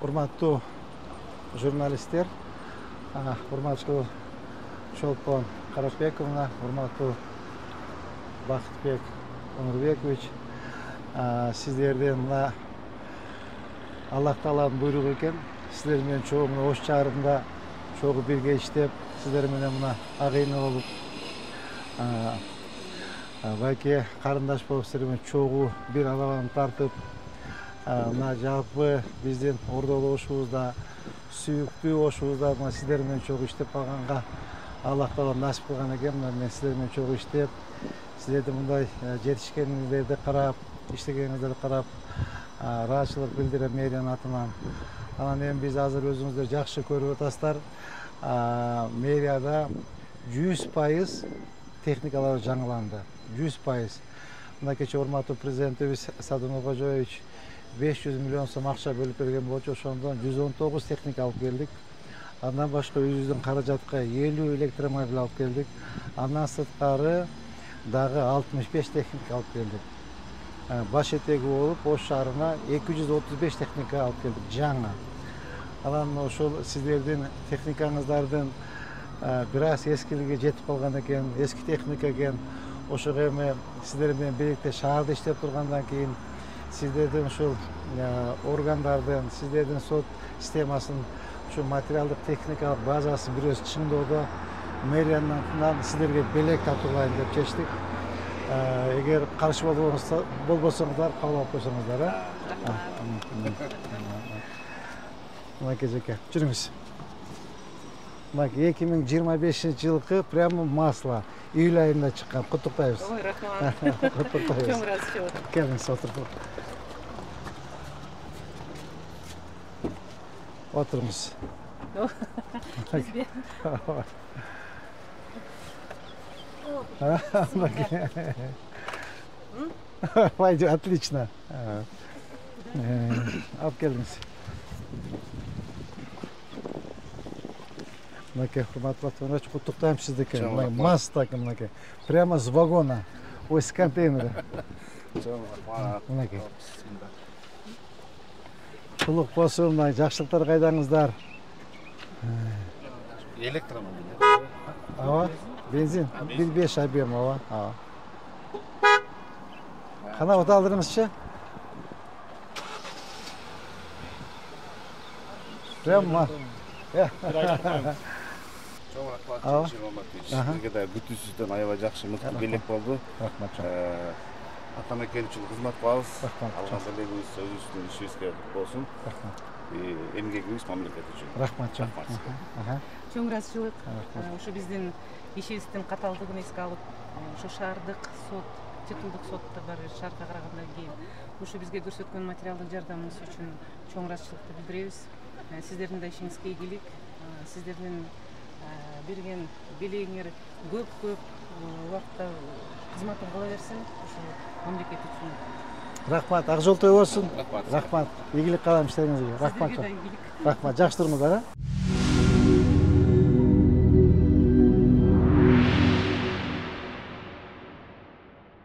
Урматтуу журналисттер, урматтуу Чолпон Карапбековна, урматтуу Бактыбек Онурбекович, сиздерден мына Аллах Тааланын буйругу экен. Сиздер менен чогуу мына Ош шаарында чогуу бирге иштеп, сиздер менен мына агайын болуп, байке карындаш болуп, сиздер менен чогуу бир арабаны тартып, мына жалпы биздин Ордолуу Ошубузда, сүйүктүү Ошубузда мына сиздер менен чогуу иштеп калганга Аллах Таала насип кылган экен. Мен сиздер менен чогуу иштеп, сиздердин мындай жетишкениңиздерди карап, иштегениңиздерди карап, ыраазычылык билдирем мэриянын атынан. Анан эми биз азыр өзүңүздөр жакшы көрүп атасыздар. Мэрияда 100% техникалар жаңыланды. 100%. Мына кече урматтуу президентибиз Садыр Кожоевич 500 миллион сом акча бөлүп берген болчу. Ошондон 119 техника алып келдик. Андан башка өзүбүздүн каражатка 50 электромобиль алып келдик. Андан сырткары дагы 65 техника алып келдик. Баш этеги болуп Ош шаарына 235 техника алып келдик жаңы. Анан ошол сиздердин техникаңыздардын бир аз эскилиги жетип калган экен, эски техника экен. Ошого эми сиздер менен бирикте шаарда иштеп тургандан кийин сиздердин ушул органдардын, сиздердин сот системасын, ушу материалдык техникалык базасын бир өз чыңдоодо мэриянын атынан сиздерге белек татуулайын деп чечтик. Эгер каршы болбосоңуздар, кабыл алып койсоңуздар. Мынакей жеке, жүрүңүз. Мынакей 2025-жылкы прямо масло. Июль айында чыккан. Куттуктайбыз. Ой, рахмат. Куттуктайбыз. Чоң ыраазычылык. Келиңиз, отуруп. Отуруңуз. Пойдет, отлично. Алып келиңиз. Мынакей, урматтуу Батырбек, куттуктайм сиздики. Маста мынакей. Прямо с вагона. Ой, с контейнера. Мынакей. Кулук болсун, жакшылыктар кайдаңыздар. Электромобиль. Ава, бензин 1.5 объем, ава. Кана вот алдырыңызчы? Прямо. Чоң рахмат, сизге да бүтүнсүздөн аябай жакшы мыкты белек болду. Рахмат. Атамекен үчүн кызмат кылабыз. Алган белегибиз өзүбүздүн ишибизге болсун. Эмгегибиз мамлекет үчүн. Рахмат. Чоң ыраазычылык. Ушу биздин ишибиздин катаалдыгын эске алып, ушу шаардык сот, титулдук сотто бар шаарга карагандан кийин ушу бизге көрсөткөн материалдык жардамыңыз үчүн чоң ыраазычылыкты билдиребиз. Сиздердин да ишиңизге ийгилик. Сиздердин берген белегиңер көп убакытта кызматын кыла берсин. Ушу мамлекет үчүн. Рахмат, ак жол той болсун. Рахмат. Ийгилик каалайм иштериңизге. Рахмат. Сиздерге да ийгилик. Рахмат, жакшы туруңуздар.